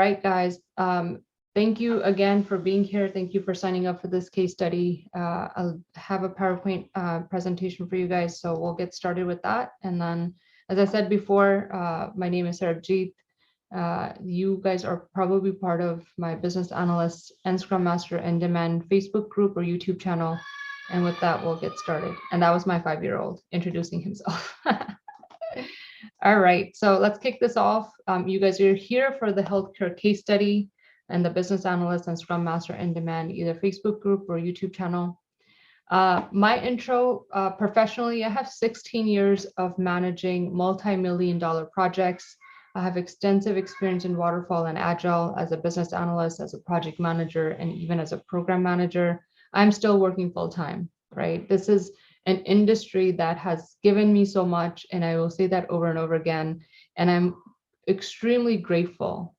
right, guys. Thank you again for being here. Thank you for signing up for this case study. I'll have a PowerPoint presentation for you guys, so we'll get started with that. And then, as I said before, my name is Sarabjeet. You guys are probably part of my Business Analyst and Scrum Master in Demand Facebook group or YouTube channel. And with that, we'll get started. And that was my 5-year-old introducing himself. All right, so let's kick this off. You guys are here for the healthcare case study and the Business Analyst and Scrum Master in Demand, either Facebook group or YouTube channel. My intro, professionally, I have 16 years of managing multi-million-dollar projects. I have extensive experience in waterfall and agile as a business analyst, as a project manager, and even as a program manager. I'm still working full-time, right? This is an industry that has given me so much, and I will say that over and over again. And I'm extremely grateful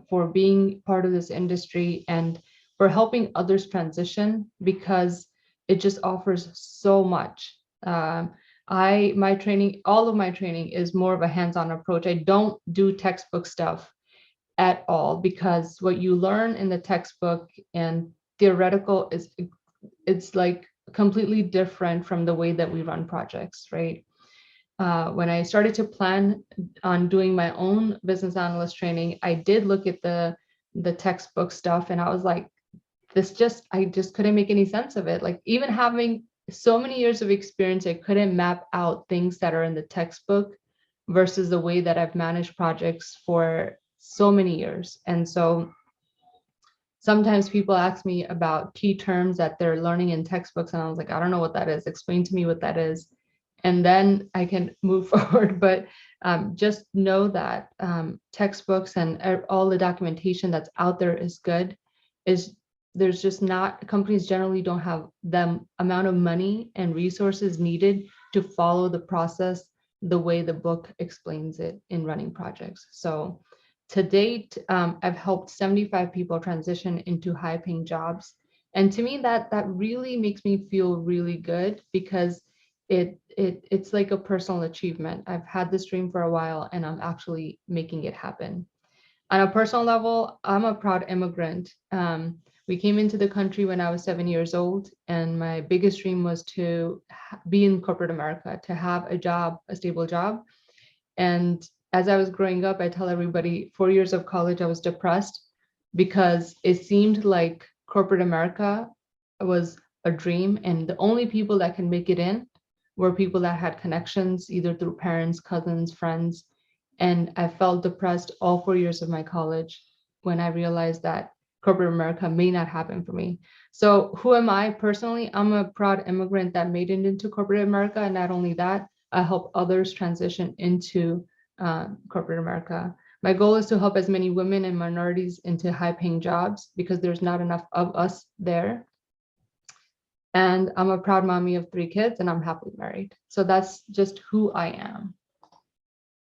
for being part of this industry and for helping others transition, because it just offers so much. My training, all of my training is more of a hands-on approach. I don't do textbook stuff at all, because what you learn in the textbook and theoretical it's like completely different from the way that we run projects, right? When I started to plan on doing my own business analyst training, I did look at the textbook stuff, and I was like, I just couldn't make any sense of it. Like, even having so many years of experience, I couldn't map out things that are in the textbook versus the way that I've managed projects for so many years. And so sometimes people ask me about key terms that they're learning in textbooks, and I was like, I don't know what that is. Explain to me what that is, and then I can move forward. But just know that textbooks and all the documentation that's out there is good. There's just not, companies generally don't have the amount of money and resources needed to follow the process the way the book explains it in running projects. So to date, I've helped 75 people transition into high-paying jobs. And to me, that really makes me feel really good, because it's like a personal achievement. I've had this dream for a while, and I'm actually making it happen. On a personal level, I'm a proud immigrant. We came into the country when I was 7 years old, and my biggest dream was to be in corporate America, to have a job, a stable job. And as I was growing up, I tell everybody, 4 years of college, I was depressed, because it seemed like corporate America was a dream, and the only people that can make it in were people that had connections, either through parents, cousins, friends. And I felt depressed all 4 years of my college when I realized that corporate America may not happen for me. So who am I personally? I'm a proud immigrant that made it into corporate America. And not only that, I help others transition into corporate America. My goal is to help as many women and minorities into high-paying jobs, because there's not enough of us there. And I'm a proud mommy of 3 kids, and I'm happily married. So that's just who I am.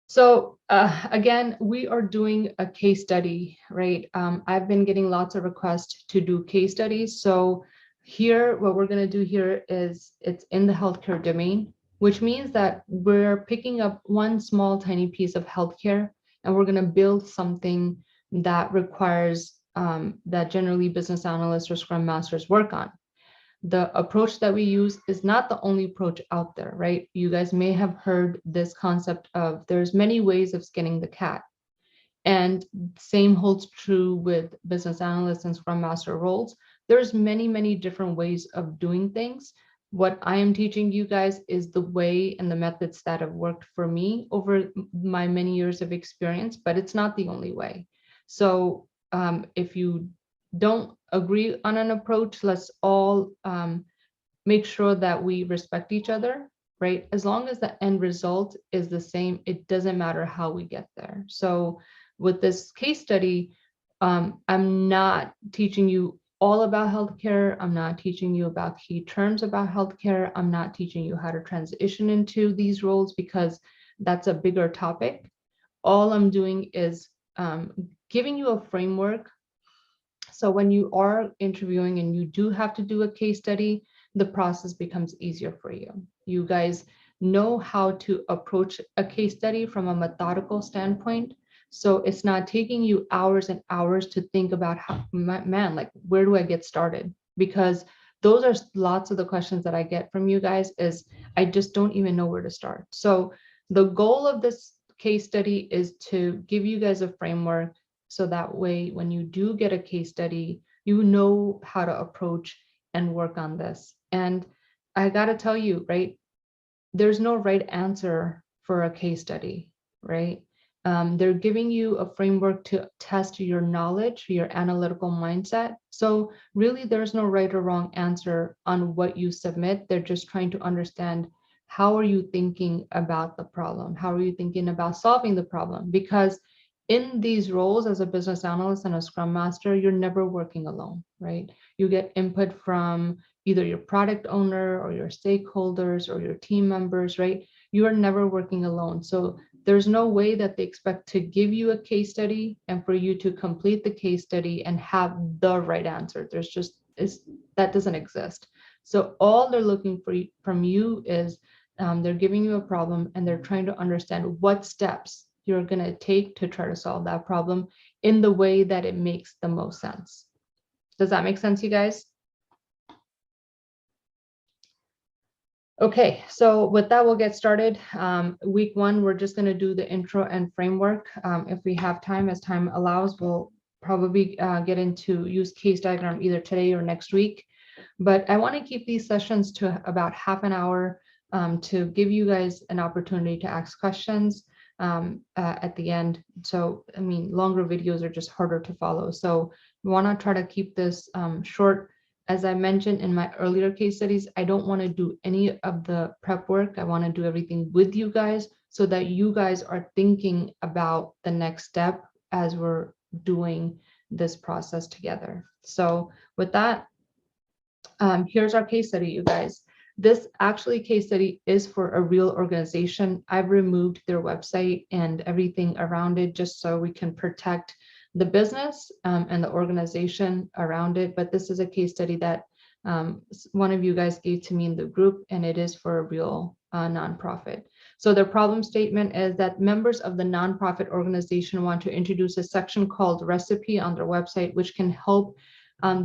So again, we are doing a case study, right? I've been getting lots of requests to do case studies. So here, what we're going to do here is, it's in the healthcare domain, which means that we're picking up one small tiny piece of healthcare, and we're going to build something that requires that generally business analysts or Scrum Masters work on. The approach that we use is not the only approach out there, right? You guys may have heard this concept of there's many ways of skinning the cat. And same holds true with business analysts and Scrum Master roles. There's many, many different ways of doing things. What I am teaching you guys is the way and the methods that have worked for me over my many years of experience, but it's not the only way. So if you don't agree on an approach, let's all make sure that we respect each other, right? As long as the end result is the same, it doesn't matter how we get there. So with this case study, I'm not teaching you all about healthcare. I'm not teaching you about key terms about healthcare. I'm not teaching you how to transition into these roles, because that's a bigger topic. All I'm doing is giving you a framework. So when you are interviewing and you do have to do a case study, the process becomes easier for you. You guys know how to approach a case study from a methodical standpoint. So it's not taking you hours and hours to think about how, man, like, where do I get started? Because those are lots of the questions that I get from you guys is I just don't even know where to start. So the goal of this case study is to give you guys a framework so that way when you do get a case study, you know how to approach and work on this. And I got to tell you, right, there's no right answer for a case study, right? They're giving you a framework to test your knowledge, your analytical mindset. So really, there's no right or wrong answer on what you submit. They're just trying to understand how are you thinking about the problem? How are you thinking about solving the problem? Because in these roles as a business analyst and a Scrum Master, you're never working alone, right? You get input from either your product owner or your stakeholders or your team members, right? You are never working alone. So there's no way that they expect to give you a case study and for you to complete the case study and have the right answer. There's just that doesn't exist. So all they're looking for from you is they're giving you a problem and they're trying to understand what steps you're going to take to try to solve that problem in the way that it makes the most sense. Does that make sense, you guys? Okay, so with that, we'll get started. Week one, we're just going to do the intro and framework. If we have time, as time allows, we'll probably get into use case diagram either today or next week. But I want to keep these sessions to about half an hour to give you guys an opportunity to ask questions at the end. So, I mean, longer videos are just harder to follow. So we want to try to keep this short. As I mentioned in my earlier case studies, I don't want to do any of the prep work. I want to do everything with you guys so that you guys are thinking about the next step as we're doing this process together. So with that, here's our case study, you guys. This actually case study is for a real organization. I've removed their website and everything around it just so we can protect the business and the organization around it. But this is a case study that one of you guys gave to me in the group, and it is for a real nonprofit. So the problem statement is that members of the nonprofit organization want to introduce a section called recipe on their website, which can help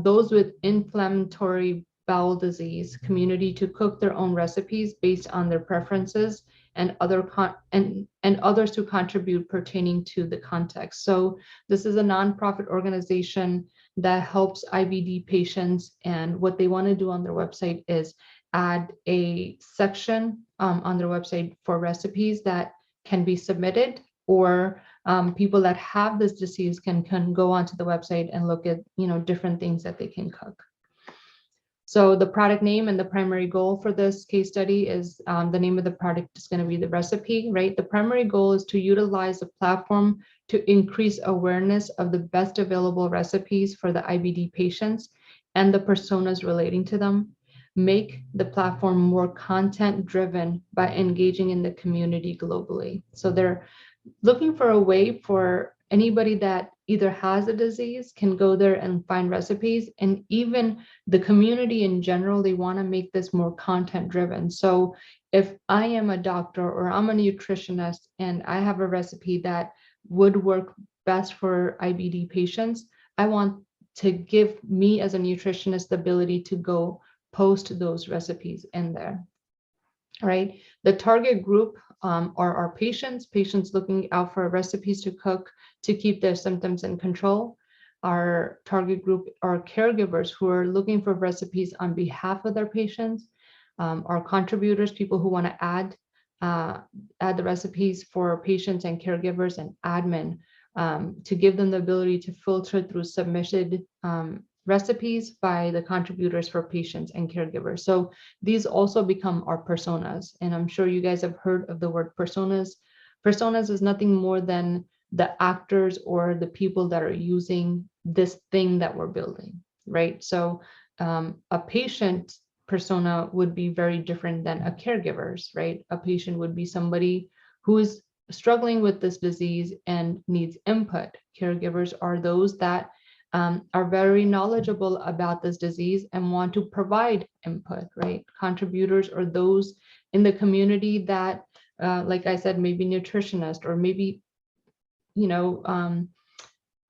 those with inflammatory bowel disease community to cook their own recipes based on their preferences and others to contribute pertaining to the context. So this is a nonprofit organization that helps IBD patients, and what they want to do on their website is add a section on their website for recipes that can be submitted, or people that have this disease can go onto the website and look at different things that they can cook. So the product name and the primary goal for this case study is the name of the product is going to be the recipe, right? The primary goal is to utilize the platform to increase awareness of the best available recipes for the IBD patients and the personas relating to them. Make the platform more content driven by engaging in the community globally. So they're looking for a way for anybody that either has a disease can go there and find recipes, and even the community in general, they want to make this more content driven. So if I am a doctor or I'm a nutritionist and I have a recipe that would work best for IBD patients, I want to give me as a nutritionist the ability to go post those recipes in there. Right? The target group are our patients looking out for recipes to cook to keep their symptoms in control. Our target group are caregivers who are looking for recipes on behalf of their patients. Our contributors, people who want to add the recipes for patients and caregivers, and admin to give them the ability to filter through submitted recipes by the contributors for patients and caregivers. So these also become our personas. And I'm sure you guys have heard of the word personas. Personas is nothing more than the actors or the people that are using this thing that we're building, right? So a patient persona would be very different than a caregiver's, right? A patient would be somebody who is struggling with this disease and needs input. Caregivers are those that are very knowledgeable about this disease and want to provide input, right? Contributors are those in the community that, like I said, maybe nutritionist or maybe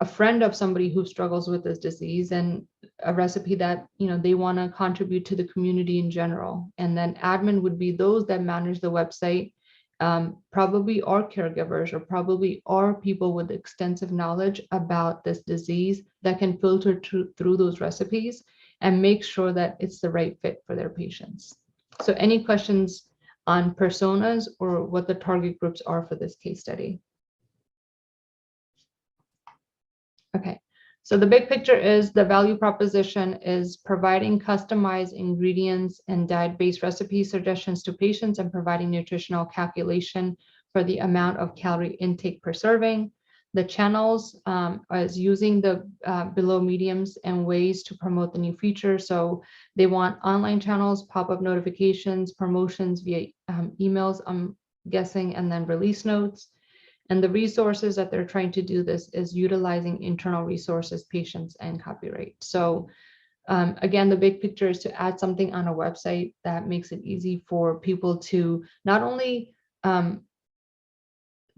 a friend of somebody who struggles with this disease, and a recipe that they want to contribute to the community in general. And then admin would be those that manage the website, probably are caregivers, or probably are people with extensive knowledge about this disease that can filter through those recipes and make sure that it's the right fit for their patients. So any questions on personas or what the target groups are for this case study? Okay, so the big picture is the value proposition is providing customized ingredients and diet-based recipe suggestions to patients and providing nutritional calculation for the amount of calorie intake per serving. The channels is using the below mediums and ways to promote the new feature. So they want online channels, pop-up notifications, promotions via emails, I'm guessing, and then release notes. And the resources that they're trying to do this is utilizing internal resources, patients, and copyright. So again, the big picture is to add something on a website that makes it easy for people to not only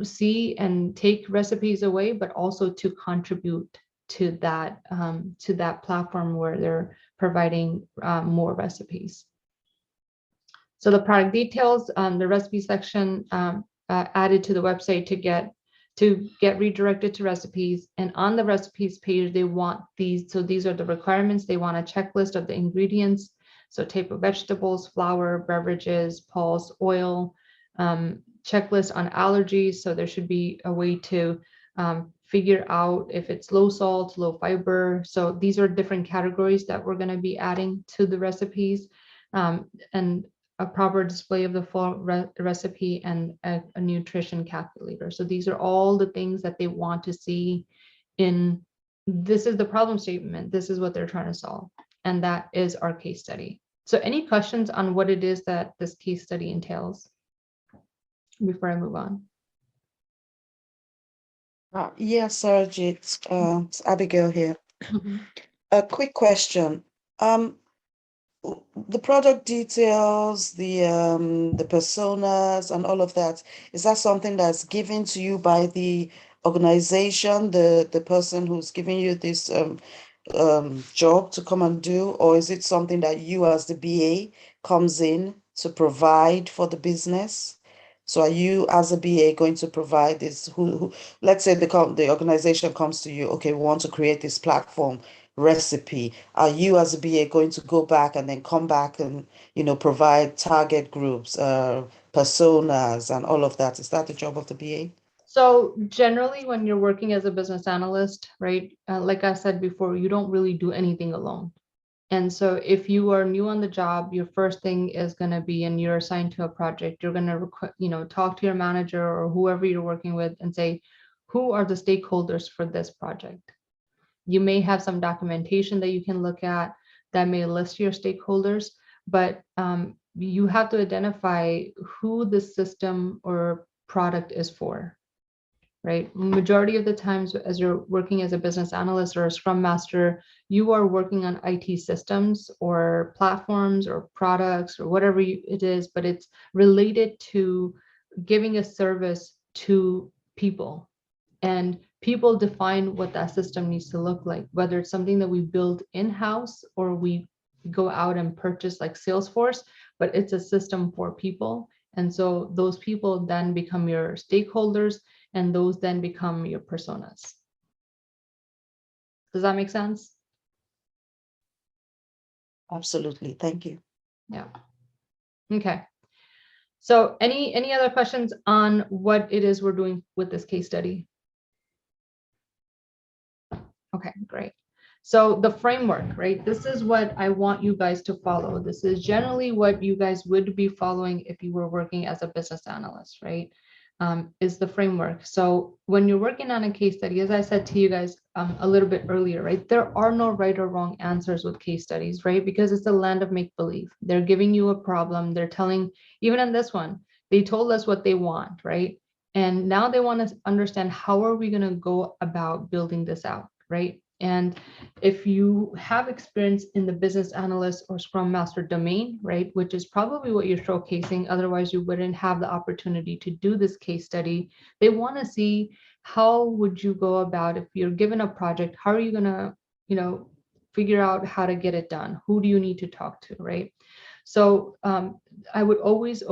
see and take recipes away, but also to contribute to that platform where they're providing more recipes. So the product details, the recipe section added to the website to get redirected to recipes. And on the recipes page, they want these. So these are the requirements. They want a checklist of the ingredients. So type of vegetables, flour, beverages, pulse, oil, checklist on allergies. So there should be a way to figure out if it's low salt, low fiber. So these are different categories that we're going to be adding to the recipes. And a proper display of the full recipe, and a nutrition calculator. So these are all the things that they want to see in, this is the problem statement. This is what they're trying to solve. And that is our case study. So any questions on what it is that this case study entails before I move on? Yes, Sarojit, it's Abigail here. A quick question. The product details, the personas and all of that, is that something that's given to you by the organization, the person who's giving you this job to come and do, or is it something that you as the BA comes in to provide for the business? So are you as a BA going to provide this? Who let's say the organization comes to you, okay, we want to create this platform recipe. Are you as a BA going to go back and then come back and provide target groups, personas, and all of that? Is that the job of the BA? So generally, when you're working as a business analyst, right, like I said before, you don't really do anything alone. And so if you are new on the job, your first thing is going to be, and you're assigned to a project, you're going to talk to your manager or whoever you're working with and say, who are the stakeholders for this project? You may have some documentation that you can look at that may list your stakeholders, but you have to identify who the system or product is for. Right? Majority of the times as you're working as a business analyst or a Scrum Master, you are working on IT systems or platforms or products or whatever it is, but it's related to giving a service to people. And people define what that system needs to look like, whether it's something that we build in-house or we go out and purchase like Salesforce, but it's a system for people. And so those people then become your stakeholders, and those then become your personas. Does that make sense? Absolutely. Thank you. Yeah. Okay. So any other questions on what it is we're doing with this case study? Okay, great. So the framework, right? This is what I want you guys to follow. This is generally what you guys would be following if you were working as a business analyst, right? Is the framework. So when you're working on a case study, as I said to you guys a little bit earlier, right? There are no right or wrong answers with case studies, right? Because it's a land of make-believe. They're giving you a problem. They're telling, even in this one, they told us what they want, right? And now they want to understand how are we going to go about building this out, right? And if you have experience in the business analyst or Scrum Master domain, right, which is probably what you're showcasing, otherwise you wouldn't have the opportunity to do this case study. They want to see how would you go about if you're given a project, how are you going to, figure out how to get it done? Who do you need to talk to, right? So I would always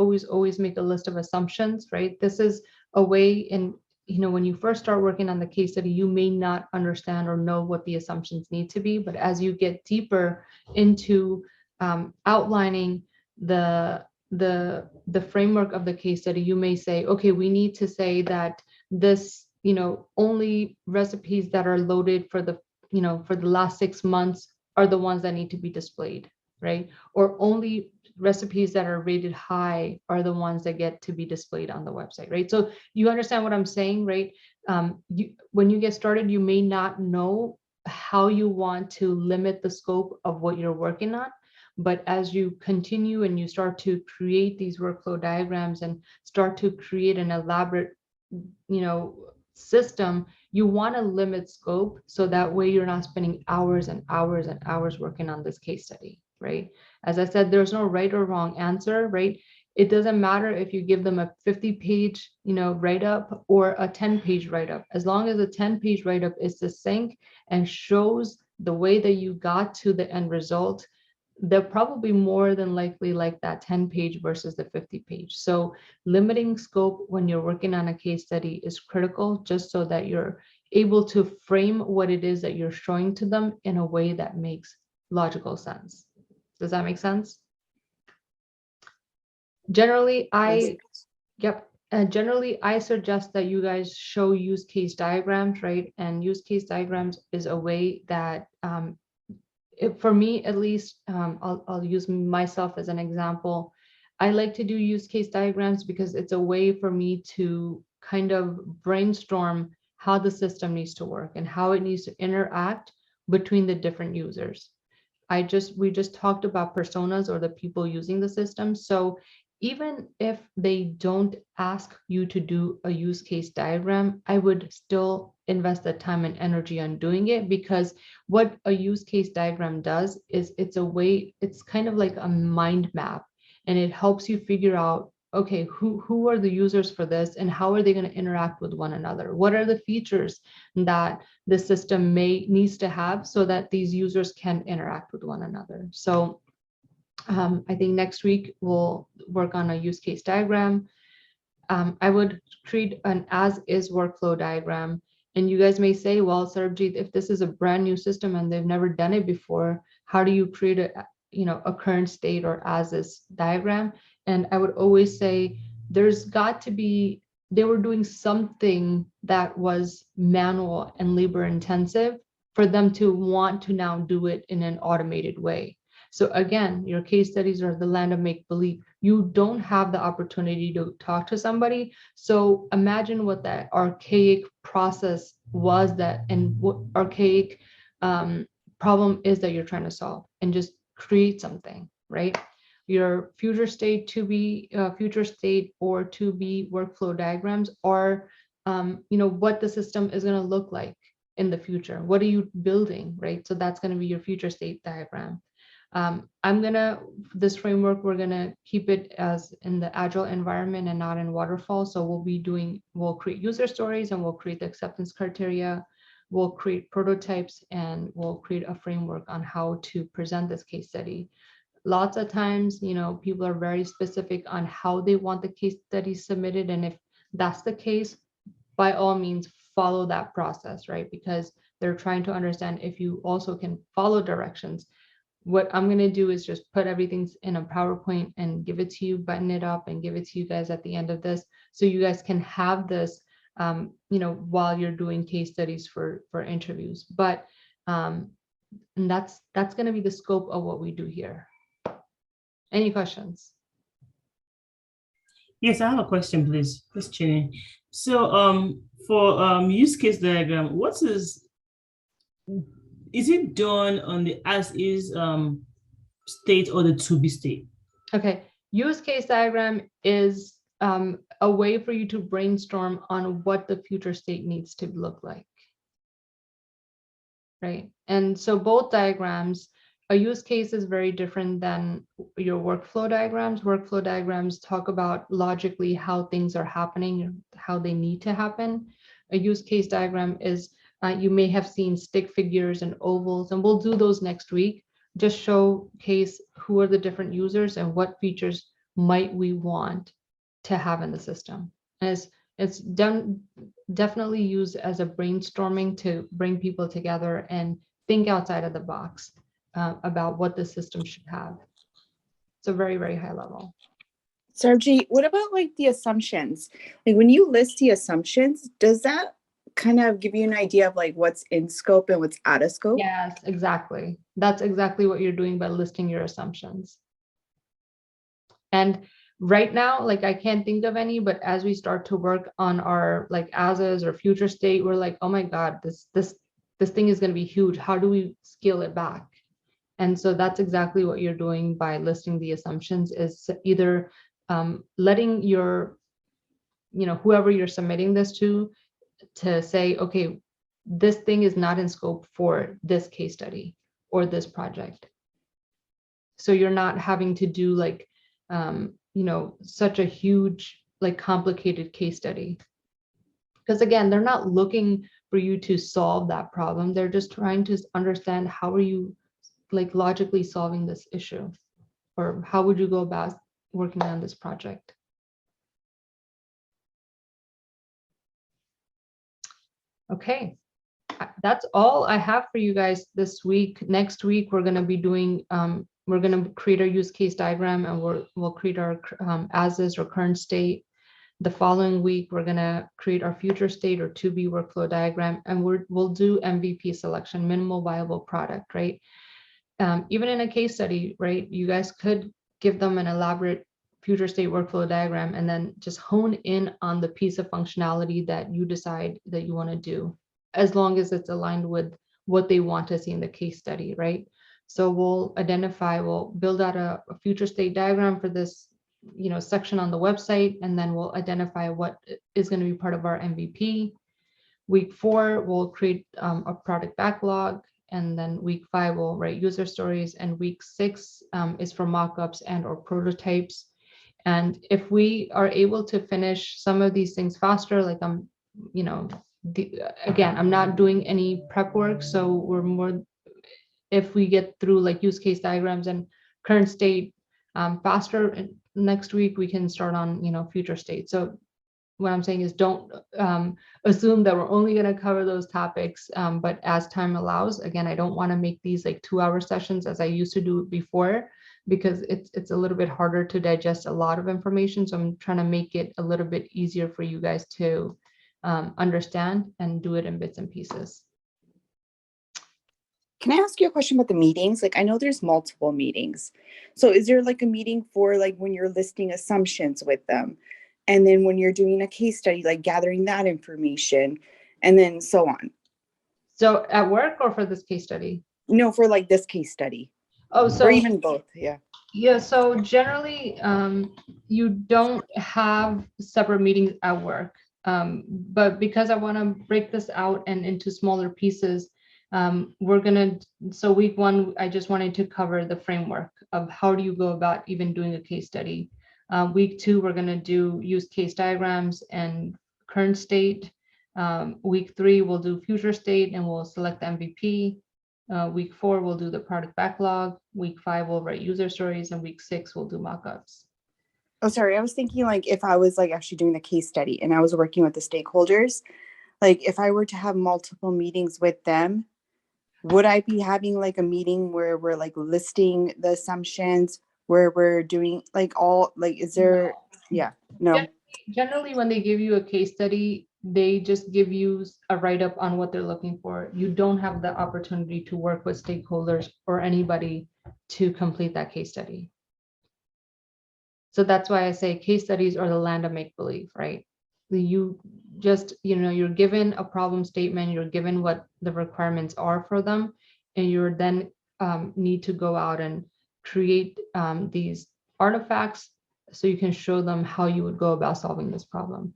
make a list of assumptions, right? This is a way in, when you first start working on the case study, you may not understand or know what the assumptions need to be, but as you get deeper into outlining the framework of the case study, you may say, okay, we need to say that this, only recipes that are loaded for the, for the last 6 months are the ones that need to be displayed, right? Or only recipes that are rated high are the ones that get to be displayed on the website, right? So you understand what I'm saying, right? When you get started, you may not know how you want to limit the scope of what you're working on. But as you continue and you start to create these workflow diagrams and start to create an elaborate, system, you want to limit scope so that way you're not spending hours and hours and hours working on this case study, right? As I said, there's no right or wrong answer, right? It doesn't matter if you give them a 50-page, write-up or a 10-page write-up. As long as a 10-page write-up is succinct and shows the way that you got to the end result, they're probably more than likely like that 10-page versus the 50-page. So limiting scope when you're working on a case study is critical, just so that you're able to frame what it is that you're showing to them in a way that makes logical sense. Does that make sense? Generally, generally, I suggest that you guys show use case diagrams, right? And use case diagrams is a way that for me, at least, I'll use myself as an example. I like to do use case diagrams because it's a way for me to kind of brainstorm how the system needs to work and how it needs to interact between the different users. We just talked about personas or the people using the system. So even if they don't ask you to do a use case diagram, I would still invest the time and energy on doing it, because what a use case diagram does is it's kind of like a mind map, and it helps you figure out, okay, who are the users for this and how are they going to interact with one another? What are the features that the system needs to have so that these users can interact with one another? So I think next week we'll work on a use case diagram. I would create an as is workflow diagram. And you guys may say, well, Sarabjit, if this is a brand new system and they've never done it before, how do you create a current state or as is diagram? And I would always say there's got to be, they were doing something that was manual and labor intensive for them to want to now do it in an automated way. So again, your case studies are the land of make believe. You don't have the opportunity to talk to somebody. So imagine what that archaic process was, that and what archaic problem is that you're trying to solve, and just create something, right? Your future state or to be workflow diagrams are, what the system is going to look like in the future. What are you building, right? So that's going to be your future state diagram. This framework, we're gonna keep it as in the agile environment and not in waterfall. So we'll create user stories and we'll create the acceptance criteria. We'll create prototypes and we'll create a framework on how to present this case study. Lots of times, people are very specific on how they want the case study submitted. And if that's the case, by all means, follow that process, right? Because they're trying to understand if you also can follow directions. What I'm going to do is just put everything in a PowerPoint and give it to you, button it up and give it to you guys at the end of this. So you guys can have this, while you're doing case studies for interviews. But and that's going to be the scope of what we do here. Any questions? Yes, I have a question, please. Question. So for use case diagram, is it done on the as is state or the to be state? Okay, use case diagram is a way for you to brainstorm on what the future state needs to look like. right? And so both diagrams, a use case is very different than your workflow diagrams. Workflow diagrams talk about logically how things are happening, how they need to happen. A use case diagram is, you may have seen stick figures and ovals, and we'll do those next week. Just showcase who are the different users and what features might we want to have in the system. And it's done definitely used as a brainstorming to bring people together and think outside of the box about what the system should have. It's a very, very high level. Sarji, what about like the assumptions? Like when you list the assumptions, does that kind of give you an idea of like what's in scope and what's out of scope? Yes, exactly. That's exactly what you're doing by listing your assumptions. And right now, like I can't think of any, but as we start to work on our like as is or future state, we're like, oh my God, this thing is going to be huge. How do we scale it back? And so that's exactly what you're doing by listing the assumptions, is either letting your, whoever you're submitting this to say, okay, this thing is not in scope for this case study or this project. So you're not having to do like, such a huge, like complicated case study. Because again, they're not looking for you to solve that problem. They're just trying to understand how are you like logically solving this issue, or how would you go about working on this project? Okay, that's all I have for you guys this week. Next week, we're going to be doing, we're going to create our use case diagram, and we'll create our as is or current state. The following week, we're going to create our future state or to be workflow diagram, and we'll do MVP selection, minimal viable product, right? Even in a case study, right, you guys could give them an elaborate future state workflow diagram and then just hone in on the piece of functionality that you decide that you want to do, as long as it's aligned with what they want to see in the case study, right? So we'll build out a future state diagram for this, section on the website, and then we'll identify what is going to be part of our MVP. Week 4, we'll create a product backlog. And then week 5, we'll write user stories. And week 6 is for mockups and or prototypes. And if we are able to finish some of these things faster, like again, I'm not doing any prep work. So we're more, if we get through like use case diagrams and current state faster, next week we can start on, future state. So what I'm saying is don't assume that we're only going to cover those topics, but as time allows. Again, I don't want to make these like 2-hour sessions as I used to do before, because it's a little bit harder to digest a lot of information. So I'm trying to make it a little bit easier for you guys to understand and do it in bits and pieces. Can I ask you a question about the meetings? Like I know there's multiple meetings. So is there like a meeting for like when you're listing assumptions with them? And then when you're doing a case study, like gathering that information, and then so on. So at work or for this case study? No, for like this case study. Oh, so or even both. Yeah. Yeah, so generally, you don't have separate meetings at work. But because I want to break this out and into smaller pieces, so week 1, I just wanted to cover the framework of how do you go about even doing a case study. Week 2, we're going to do use case diagrams and current state. Week 3, we'll do future state and we'll select the MVP. Week 4, we'll do the product backlog. Week 5, we'll write user stories. And week 6, we'll do mockups. Oh, sorry. I was thinking like if I was like actually doing the case study and I was working with the stakeholders, like if I were to have multiple meetings with them, would I be having like a meeting where we're like listing the assumptions, where we're doing like all like, is there, yeah, no. Generally, when they give you a case study, they just give you a write-up on what they're looking for. You don't have the opportunity to work with stakeholders or anybody to complete that case study. So that's why I say case studies are the land of make-believe, right? You just, you're given a problem statement, you're given what the requirements are for them, and you're then need to go out and create these artifacts so you can show them how you would go about solving this problem.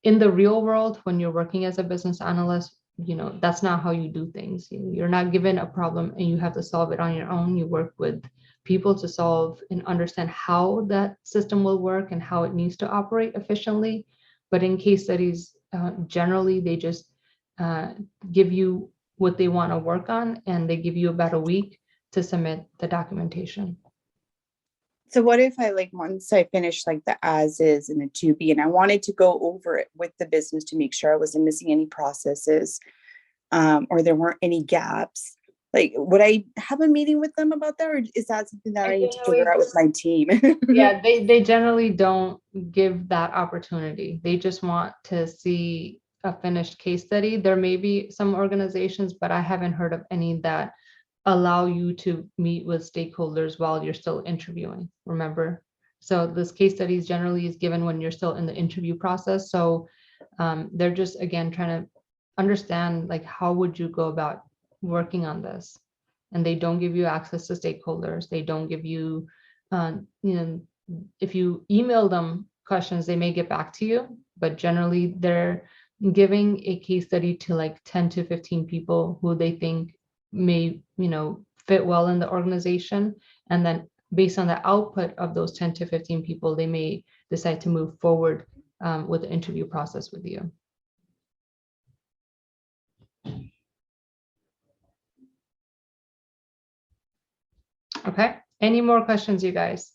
In the real world, when you're working as a business analyst, that's not how you do things. You're not given a problem and you have to solve it on your own. You work with people to solve and understand how that system will work and how it needs to operate efficiently. But in case studies, generally, they just give you what they want to work on, and they give you about a week to submit the documentation. So what if I once I finished the as is and the to be, and I wanted to go over it with the business to make sure I wasn't missing any processes, or there weren't any gaps? Would I have a meeting with them about that, or is that something that I need to figure out with my team? Yeah, they generally don't give that opportunity. They just want to see a finished case study. There may be some organizations, but I haven't heard of any that allow you to meet with stakeholders while you're still interviewing, remember? So this case studies generally is given when you're still in the interview process. So they're just, again, trying to understand, how would you go about working on this? And they don't give you access to stakeholders. They don't give you, if you email them questions, they may get back to you, but generally they're giving a case study to 10 to 15 people who they think may, fit well in the organization. And then based on the output of those 10 to 15 people, they may decide to move forward with the interview process with you. Okay, any more questions, you guys?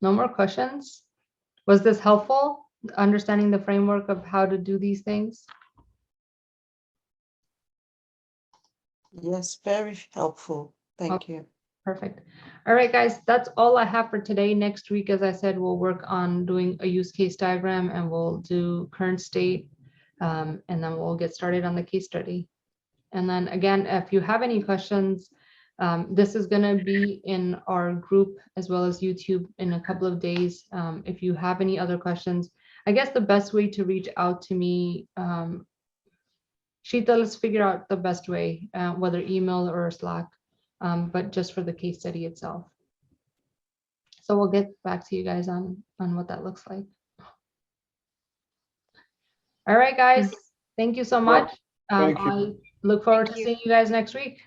No more questions? Was this helpful, understanding the framework of how to do these things? Yes, very helpful. Thank you. Perfect. All right, guys, that's all I have for today. Next week, as I said, we'll work on doing a use case diagram, and we'll do current state, and then we'll get started on the case study. And then again, if you have any questions, this is going to be in our group as well as YouTube in a couple of days. If you have any other questions, I guess the best way to reach out to me, Shita, let's figure out the best way, whether email or Slack, but just for the case study itself. So we'll get back to you guys on what that looks like. All right, guys, thank you so much. Thank you. I look forward to seeing you guys next week.